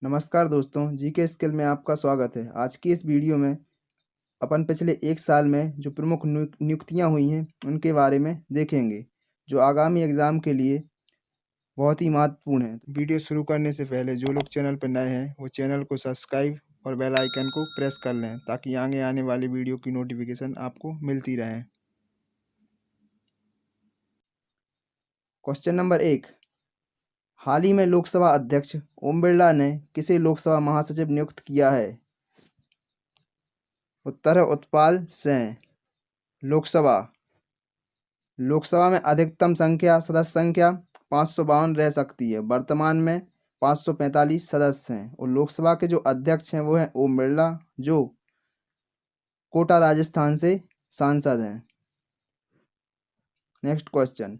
नमस्कार दोस्तों, GK skill में आपका स्वागत है। आज की इस वीडियो में अपन पिछले एक साल में जो प्रमुख नियुक्तियां हुई हैं उनके बारे में देखेंगे, जो आगामी एग्ज़ाम के लिए बहुत ही महत्वपूर्ण है। वीडियो शुरू करने से पहले जो लोग चैनल पर नए हैं वो चैनल को सब्सक्राइब और बेल आइकन को प्रेस कर लें ताकि आगे आने वाली वीडियो की नोटिफिकेशन आपको मिलती रहे। क्वेश्चन नंबर 1, हाल ही में लोकसभा अध्यक्ष ओम बिरला ने किसे लोकसभा महासचिव नियुक्त किया है? उत्तर है उत्पल सिंह। लोकसभा में अधिकतम सदस्य संख्या 552 रह सकती है। वर्तमान में 545 सदस्य हैं और लोकसभा के जो अध्यक्ष हैं वो हैं ओम बिरला, जो कोटा राजस्थान से सांसद हैं। नेक्स्ट क्वेश्चन,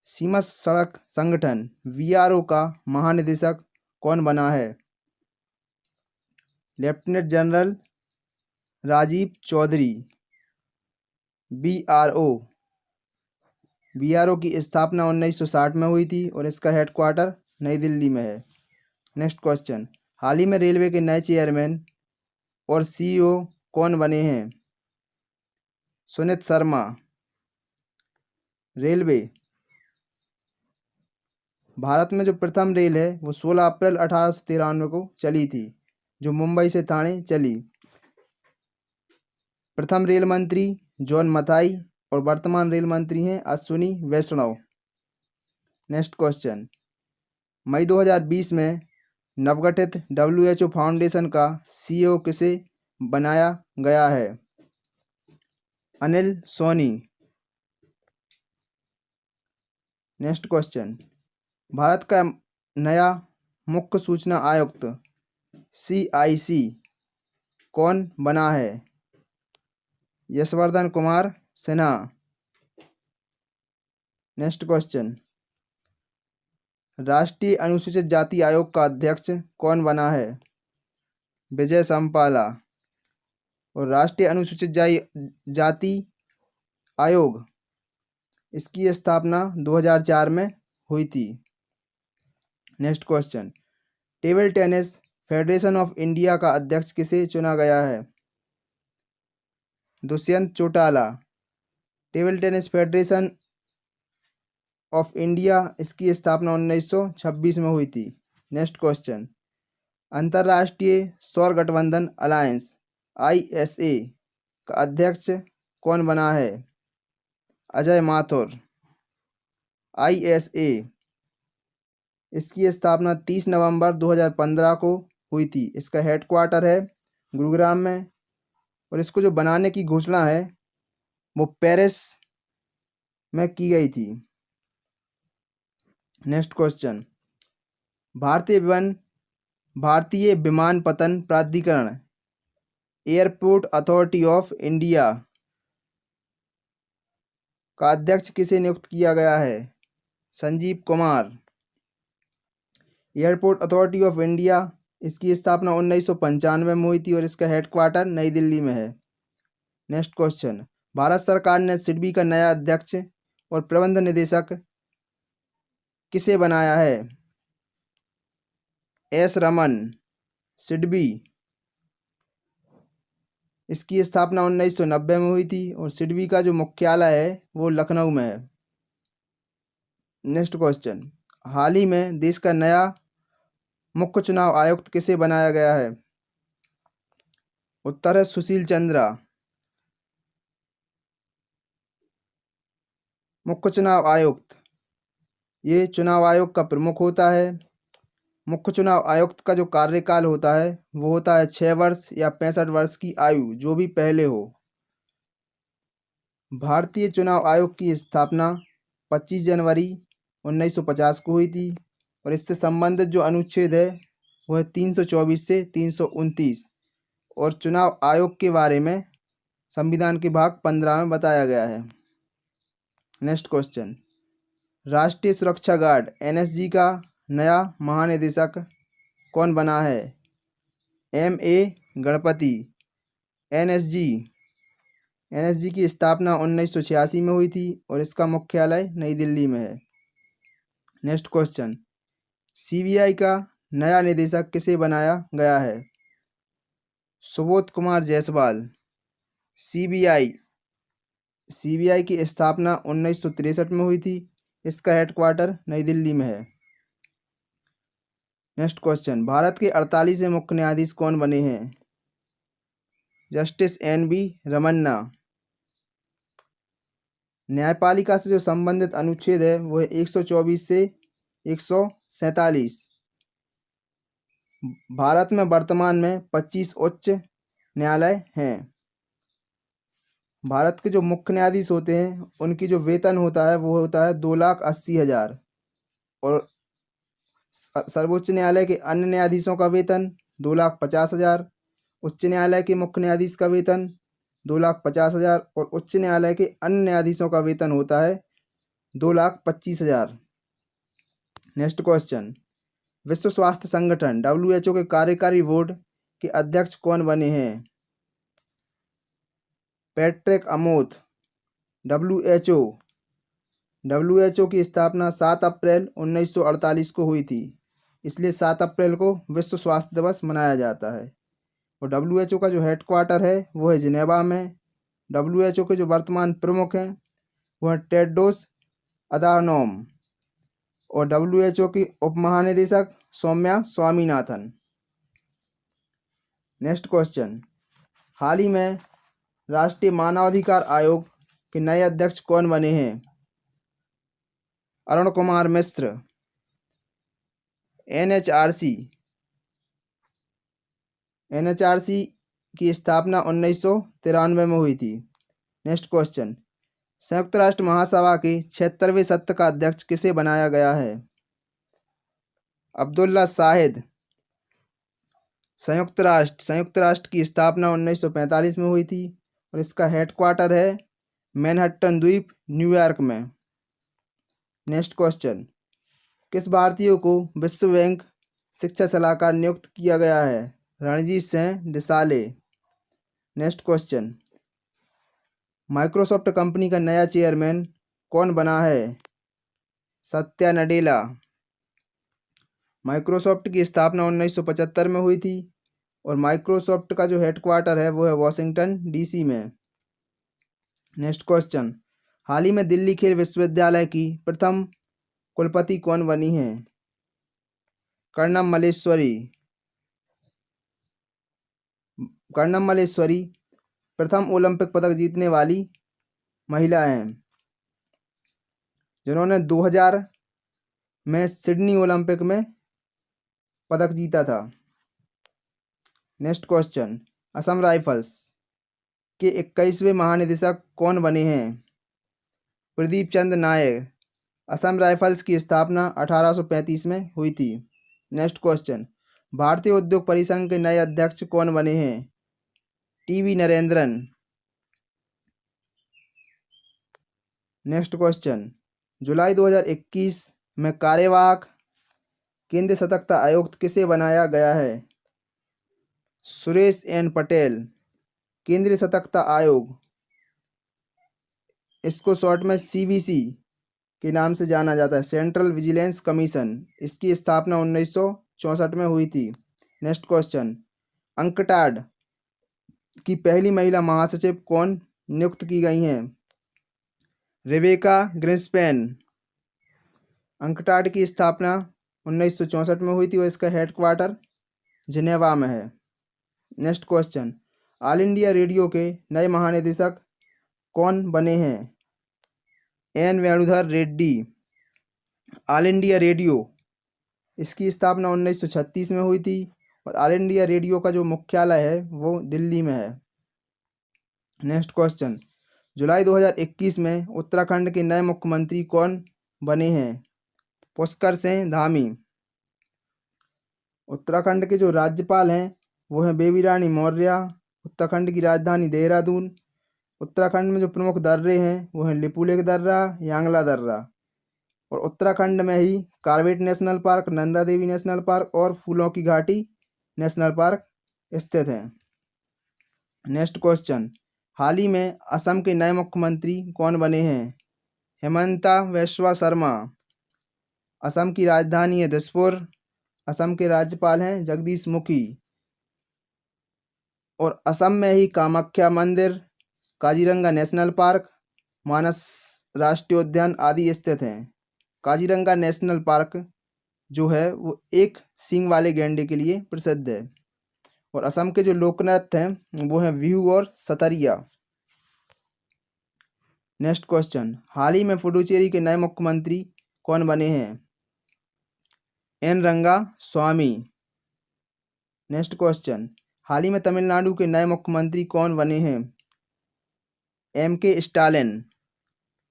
सीमा सड़क संगठन वीआरओ का महानिदेशक कौन बना है? Lieutenant general Rajiv Chaudhary. BRO की स्थापना 1960 में हुई थी और इसका हेडक्वार्टर नई दिल्ली में है। नेक्स्ट क्वेश्चन, हाल ही में रेलवे के नए चेयरमैन और सीईओ कौन बने हैं? सुनीत शर्मा। रेलवे भारत में जो प्रथम रेल है वो 16 अप्रैल 1893 को चली थी, जो मुंबई से ठाणे चली। प्रथम रेल मंत्री जॉन मथाई और वर्तमान रेल मंत्री हैं अश्विनी वैष्णव। नेक्स्ट क्वेश्चन, मई 2020 में नवगठित WHO फाउंडेशन का सीईओ किसे बनाया गया है? अनिल सोनी। नेक्स्ट क्वेश्चन, भारत का नया मुख्य सूचना आयुक्त CIC कौन बना है? यशवर्धन कुमार सिन्हा। नेक्स्ट क्वेश्चन, राष्ट्रीय अनुसूचित जाति आयोग का अध्यक्ष कौन बना है? विजय सम्पाला। और राष्ट्रीय अनुसूचित जाति आयोग, इसकी स्थापना 2004 में हुई थी। Next question, table tennis federation of India का अध्यक्ष किसे चुना गया है? Dushyant Chautala. Table tennis federation of India, इसकी स्थापना 1926 में हुई थी। नेक्स्ट क्वेश्चन, अंतर्राष्ट्रीय सौर गठबंधन अलायंस ISA का अध्यक्ष कौन बना है? अजय माथुर। ISA, इसकी स्थापना 30 नवंबर 2015 को हुई थी। इसका हेडक्वार्टर है गुरुग्राम में और इसको जो बनाने की घोषणा है वो पेरिस में की गई थी। नेक्स्ट क्वेश्चन, भारतीय विमानपत्तन प्राधिकरण एयरपोर्ट अथॉरिटी ऑफ इंडिया का अध्यक्ष किसे नियुक्त किया गया है? Sanjeev Kumar. Airport authority of India, इसकी स्थापना 1995 में हुई थी और इसका हेडक्वार्टर नई दिल्ली में है। नेक्स्ट क्वेश्चन, भारत सरकार ने सिडबी का नया अध्यक्ष और प्रबंध निदेशक किसे बनाया है? S रमन। सिडबी, इसकी स्थापना 1990 में हुई थी और सिडबी का जो मुख्यालय है वो लखनऊ में है। नेक्स्ट क्वेश्चन, हाल ही में देश का नया मुख्य चुनाव आयुक्त किसे बनाया गया है? उत्तर है सुशील चंद्रा। मुख्य चुनाव आयुक्त, ये चुनाव आयोग का प्रमुख होता है। मुख्य चुनाव आयुक्त का जो कार्यकाल होता है वो होता है 6 वर्ष या 65 वर्ष की आयु, जो भी पहले हो। भारतीय चुनाव आयोग की स्थापना 25 जनवरी 1950 को हुई थी और इससे संबंधित जो अनुच्छेद है वो है 324 से 329 और चुनाव आयोग के बारे में संविधान के भाग 15 में बताया गया है। नेक्स्ट क्वेश्चन, राष्ट्रीय सुरक्षा गार्ड NSG का नया महानिदेशक कौन बना है? MA गणपति। NSG की स्थापना 1986 में हुई थी और इसका मुख्यालय नई दिल्ली में है। नेक्स्ट क्वेश्चन, CBI का नया निदेशक किसे बनाया गया है? सुबोध कुमार जायसवाल। सीबीआई की स्थापना 1963 में हुई थी। इसका हेडक्वार्टर नई दिल्ली में है। नेक्स्ट क्वेश्चन, भारत के 48वें मुख्य न्यायाधीश कौन बने हैं? Justice NV Ramana. न्यायपालिका से जो संबंधित अनुच्छेद है वो है 124 से 147। भारत में वर्तमान में 25 उच्च न्यायालय हैं। भारत के जो मुख्य न्यायाधीश होते हैं उनकी जो वेतन होता है वो होता है 2,80,000 और सर्वोच्च न्यायालय के अन्य न्यायाधीशों का वेतन 2,50,000। उच्च न्यायालय के मुख्य न्यायाधीश का वेतन 2,50,000 और उच्च न्यायालय के अन्य न्यायाधीशों का वेतन होता है 2,25,000। नेक्स्ट क्वेश्चन, विश्व स्वास्थ्य संगठन WHO के कार्यकारी बोर्ड के अध्यक्ष कौन बने हैं? पैट्रिक अमोथ। WHO की स्थापना 7 अप्रैल 1948 को हुई थी, इसलिए 7 अप्रैल को विश्व स्वास्थ्य दिवस मनाया जाता है। और WHO का जो हेडक्वार्टर है वो है जिनेवा में। WHO के जो वर्तमान प्रमुख हैं वो हैं टेड्रोस अधानोम और WHO की उप महानिदेशक सौम्या स्वामीनाथन। नेक्स्ट क्वेश्चन, हाल ही में राष्ट्रीय मानवाधिकार आयोग के नए अध्यक्ष कौन बने हैं? अरुण कुमार मिश्र। NHRC की स्थापना 1993 में हुई थी। नेक्स्ट क्वेश्चन, संयुक्त राष्ट्र महासभा के 76वें सत्र का अध्यक्ष किसे बनाया गया है? अब्दुल्ला शाहिद। संयुक्त राष्ट्र की स्थापना 1945 में हुई थी और इसका हेडक्वार्टर है मैनहट्टन द्वीप, न्यूयॉर्क में। नेक्स्ट क्वेश्चन, किस भारतीय को विश्व बैंक शिक्षा सलाहकार नियुक्त किया गया है? Ranjit Singh Disale. Next question, Microsoft company का नया चेयरमैन कौन बना है? सत्या नडेला। माइक्रोसॉफ्ट की स्थापना 1975 में हुई थी और माइक्रोसॉफ्ट का जो हेडक्वार्टर है वो है वॉशिंगटन DC में। नेक्स्ट क्वेश्चन, हाल ही में दिल्ली खेल विश्वविद्यालय की प्रथम कुलपति कौन बनी है? कर्णम मल्लेश्वरी प्रथम ओलंपिक पदक जीतने वाली महिला हैं जिन्होंने 2000 में सिडनी ओलंपिक में पदक जीता था। नेक्स्ट क्वेश्चन, असम राइफल्स के 21वें महानिदेशक कौन बने हैं? प्रदीप चंद्र नायर। असम राइफल्स की स्थापना 1835 में हुई थी। नेक्स्ट क्वेश्चन, भारतीय उद्योग परिसंघ के नए अध्यक्ष कौन बने हैं? TV नरेंद्रन। नेक्स्ट क्वेश्चन, जुलाई 2021 में कार्यवाहक केंद्रीय सतर्कता आयुक्त किसे बनाया गया है? सुरेश N पटेल। केंद्रीय सतर्कता आयोग, इसको शॉर्ट में CVC के नाम से जाना जाता है, सेंट्रल विजिलेंस कमीशन। इसकी स्थापना 1964 में हुई थी। नेक्स्ट क्वेश्चन, अंकटाड की पहली महिला महासचिव कौन नियुक्त की गई हैं? रेबेका ग्रिन्सपैन। अंकटाड की स्थापना 1964 में हुई थी और इसका हेडक्वार्टर जिनेवा में है। Next question, all India radio के नए महानिदेशक कौन बने हैं? N Venudhar Reddy. All India radio, इसकी स्थापना 1936 में हुई थी और ऑल इंडिया रेडियो का जो मुख्यालय है वो दिल्ली में है। नेक्स्ट क्वेश्चन, जुलाई 2021 में उत्तराखंड के नए मुख्यमंत्री कौन बने हैं? पुष्कर सिंह धामी। उत्तराखंड के जो राज्यपाल हैं वो हैं बेबी रानी मौर्य। उत्तराखंड की राजधानी देहरादून। उत्तराखंड में जो प्रमुख दर्रे हैं वो हैं लिपुलेख दर्रा, यांगला दर्रा और उत्तराखंड में ही Corbett national park, Nanda Devi national park और फूलों की घाटी नेशनल पार्क स्थित हैं। नेक्स्ट क्वेश्चन, हाल ही में असम के नए मुख्यमंत्री कौन बने हैं? हेमंता बिस्वा शर्मा। असम की राजधानी है दिसपुर। असम के राज्यपाल हैं जगदीश मुखी। और असम में ही कामाख्या मंदिर, काजीरंगा नेशनल पार्क, मानस राष्ट्रीय उद्यान आदि स्थित हैं। काजीरंगा नेशनल पार्क जो है वो एक सींग वाले गैंडे के लिए प्रसिद्ध है। और असम के जो लोक नृत्य हैं वो हैं बिहू और सतरिया। नेक्स्ट क्वेश्चन, हाल ही में पुडुचेरी के नए मुख्यमंत्री कौन बने हैं? एन रंगा स्वामी। नेक्स्ट क्वेश्चन, हाल ही में तमिलनाडु के नए मुख्यमंत्री कौन बने हैं? एम के स्टालिन।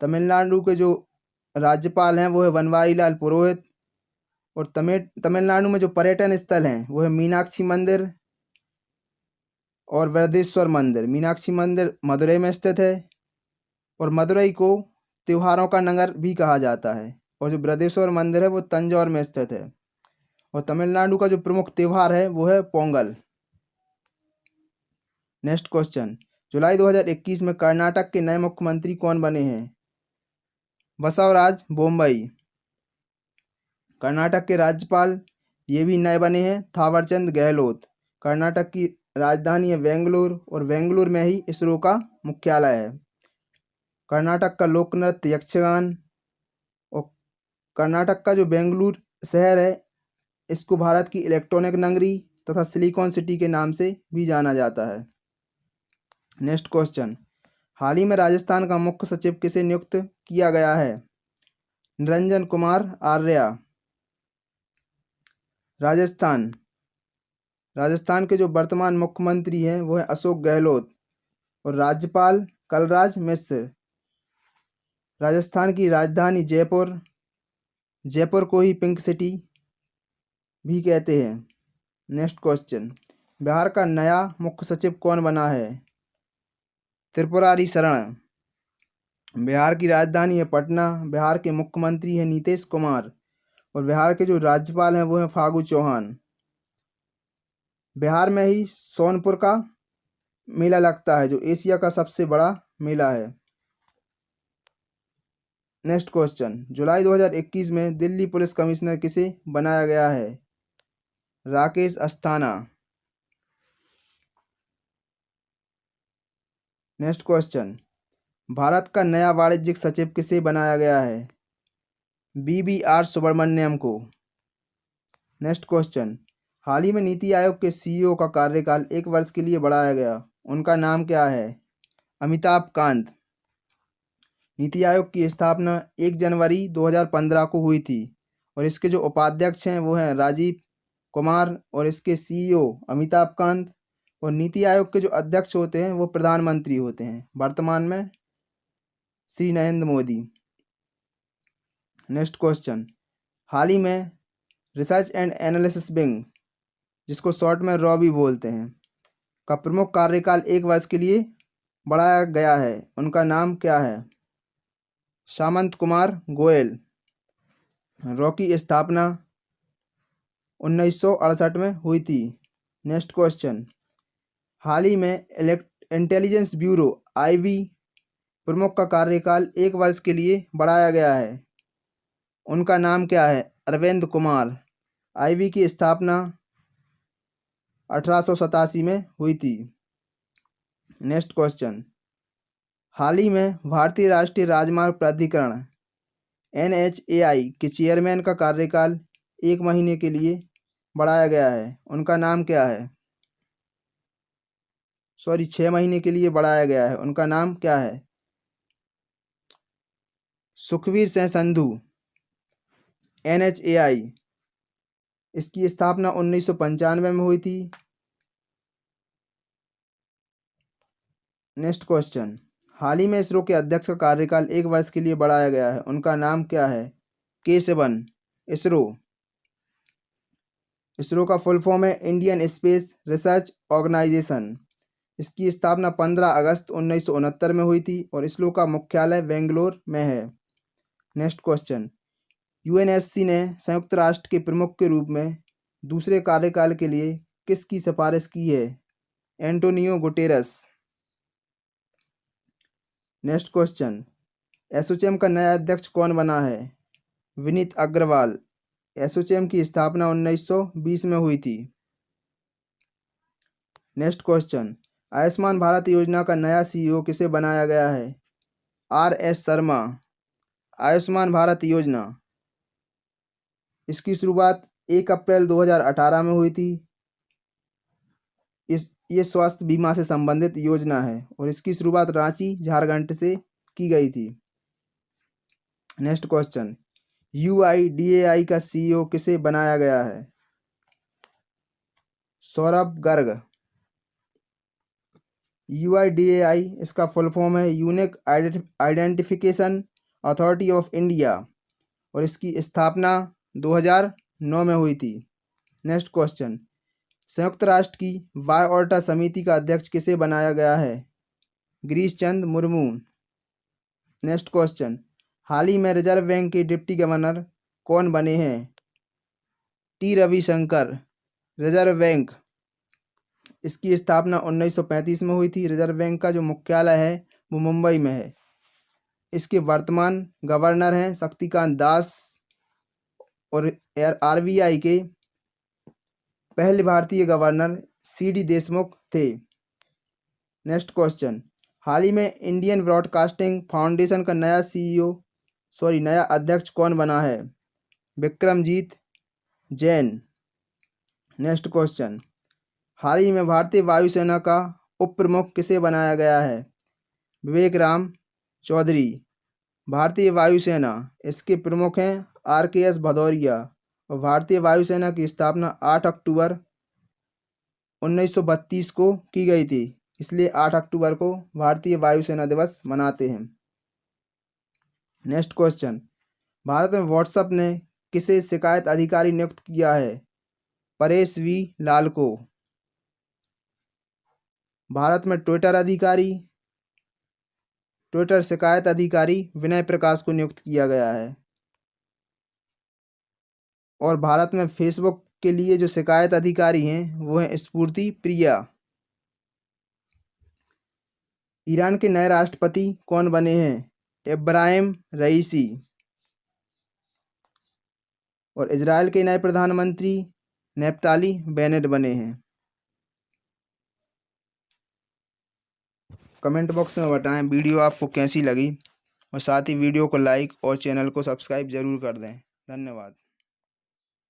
तमिलनाडु के जो राज्यपाल हैं वो है बनवारी लाल पुरोहित। और तमिलनाडु में जो पर्यटन स्थल हैं वो है मीनाक्षी मंदिर और बृहदेश्वर मंदिर। मीनाक्षी मंदिर मदुरई में स्थित है और मदुरई को त्योहारों का नगर भी कहा जाता है। और जो बृहदेश्वर मंदिर है वो तंजौर में स्थित है। और तमिलनाडु का जो प्रमुख त्योहार है वो है पोंगल। नेक्स्ट क्वेश्चन, जुलाई 2021 में कर्नाटक के नए मुख्यमंत्री कौन बने हैं? बसवराज बोम्मई। कर्नाटक के राज्यपाल ये भी नए बने हैं, थावरचंद गहलोत। कर्नाटक की राजधानी है बेंगलुरु और बेंगलुरु में ही इसरो का मुख्यालय है। कर्नाटक का लोक नृत्य यक्षगान। और कर्नाटक का जो बेंगलुरु शहर है इसको भारत की इलेक्ट्रॉनिक नगरी तथा सिलिकॉन सिटी के नाम से भी जाना जाता है। नेक्स्ट क्वेश्चन, हाल ही में राजस्थान का मुख्य सचिव किसे नियुक्त किया गया है? निरंजन कुमार आर्या। राजस्थान के जो वर्तमान मुख्यमंत्री हैं वो है अशोक गहलोत और राज्यपाल कलराज मिश्र। राजस्थान की राजधानी जयपुर को ही पिंक सिटी भी कहते हैं। नेक्स्ट क्वेश्चन, बिहार का नया मुख्य सचिव कौन बना है? त्रिपुरारी शरण। बिहार की राजधानी है पटना। बिहार के मुख्यमंत्री हैं नीतीश कुमार और बिहार के जो राज्यपाल हैं वो हैं फागू चौहान। बिहार में ही सोनपुर का मेला लगता है जो एशिया का सबसे बड़ा मेला है। नेक्स्ट क्वेश्चन, जुलाई 2021 में दिल्ली पुलिस कमिश्नर किसे बनाया गया है? राकेश अस्थाना। नेक्स्ट क्वेश्चन, भारत का नया वाणिज्यिक सचिव किसे बनाया गया है? BBR सुब्रमण्यम को। नेक्स्ट क्वेश्चन, हाल ही में नीति आयोग के CEO का कार्यकाल 1 वर्ष के लिए बढ़ाया गया, उनका नाम क्या है? अमिताभ कांत। नीति आयोग की स्थापना 1 जनवरी 2015 को हुई थी और इसके जो उपाध्यक्ष हैं वो हैं राजीव कुमार और इसके CEO अमिताभ कांत। और नीति आयोग के जो अध्यक्ष होते हैं वो प्रधानमंत्री होते हैं, वर्तमान में श्री नरेंद्र मोदी। नेक्स्ट क्वेश्चन, हाल ही में रिसर्च एंड एनालिसिस विंग, जिसको शॉर्ट में रॉ भी बोलते हैं, का प्रमुख कार्यकाल 1 वर्ष के लिए बढ़ाया गया है, उनका नाम क्या है? सामंत कुमार गोयल। रॉ की स्थापना 1968 में हुई थी। नेक्स्ट क्वेश्चन, हाल ही में इंटेलिजेंस ब्यूरो IB प्रमुख का कार्यकाल 1 वर्ष के लिए बढ़ाया गया है, उनका नाम क्या है? अरविंद कुमार। IB की स्थापना 1887 में हुई थी। नेक्स्ट क्वेश्चन, हाल ही में भारतीय राष्ट्रीय राजमार्ग प्राधिकरण NHAI के चेयरमैन का कार्यकाल 1 महीने के लिए बढ़ाया गया है, उनका नाम क्या है? 6 महीने के लिए बढ़ाया गया है, उनका नाम क्या है? सुखवीर सिंह संधू। NHAI इसकी स्थापना 1995 में हुई थी। नेक्स्ट क्वेश्चन, हाल ही में इसरो के अध्यक्ष का कार्यकाल 1 वर्ष के लिए बढ़ाया गया है, उनका नाम क्या है? के सिवन। इसरो का फुल फॉर्म है इंडियन स्पेस रिसर्च ऑर्गेनाइजेशन। इसकी स्थापना 15 अगस्त 1969 में हुई थी और इसरो का मुख्यालय बेंगलोर में है। नेक्स्ट क्वेश्चन, UNSC ने संयुक्त राष्ट्र के प्रमुख के रूप में दूसरे कार्यकाल के लिए किसकी सिफारिश की है? Antonio Guterres. Next question, ASSOCHAM का नया अध्यक्ष कौन बना है? विनीत अग्रवाल। एसोचैम की स्थापना 1920 में हुई थी। नेक्स्ट क्वेश्चन, आयुष्मान भारत योजना का नया सीईओ किसे बनाया गया है? RS शर्मा। आयुष्मान भारत योजना, इसकी शुरुआत 1 अप्रैल 2018 में हुई थी। ये स्वास्थ्य बीमा से संबंधित योजना है और इसकी शुरुआत रांची, झारखंड से की गई थी। नेक्स्ट क्वेश्चन, UIDAI का सीईओ किसे बनाया गया है? सौरभ गर्ग। UIDAI इसका फुल फॉर्म है unique identification authority of India और इसकी स्थापना 2009 में हुई थी। नेक्स्ट क्वेश्चन, संयुक्त राष्ट्र की बायोटा समिति का अध्यक्ष किसे बनाया गया है? गिरीश चंद्र मुर्मू। नेक्स्ट क्वेश्चन, हाल ही में रिजर्व बैंक के डिप्टी गवर्नर कौन बने हैं? T रविशंकर। रिजर्व बैंक, इसकी स्थापना 1935 में हुई थी। रिजर्व बैंक का जो मुख्यालय है वो मुंबई में है। इसके वर्तमान गवर्नर हैं शक्तिकांत दास और RBI के पहले भारतीय गवर्नर CD देशमुख थे। नेक्स्ट क्वेश्चन, हाल ही में इंडियन ब्रॉडकास्टिंग फाउंडेशन का नया अध्यक्ष कौन बना है? विक्रमजीत जैन। नेक्स्ट क्वेश्चन, हाल ही में भारतीय वायुसेना का उप प्रमुख किसे बनाया गया है? विवेक राम चौधरी। भारतीय वायुसेना, इसके प्रमुख हैं RKS भदौरिया और भारतीय वायुसेना की स्थापना 8 अक्टूबर 1932 को की गई थी, इसलिए 8 अक्टूबर को भारतीय वायुसेना दिवस मनाते हैं। नेक्स्ट क्वेश्चन, भारत में व्हाट्सएप ने किसे शिकायत अधिकारी नियुक्त किया है? परेश V लाल को। भारत में ट्विटर शिकायत अधिकारी विनय प्रकाश को नियुक्त किया गया है और भारत में फेसबुक के लिए जो शिकायत अधिकारी हैं वो हैं स्फूर्ति प्रिया। ईरान के नए राष्ट्रपति कौन बने हैं? इब्राहिम रईसी। और इजराइल के नए प्रधानमंत्री नेफ्ताली बेनेट बने हैं। कमेंट बॉक्स में बताएं वीडियो आपको कैसी लगी और साथ ही वीडियो को लाइक और चैनल को सब्सक्राइब जरूर कर दें। धन्यवाद।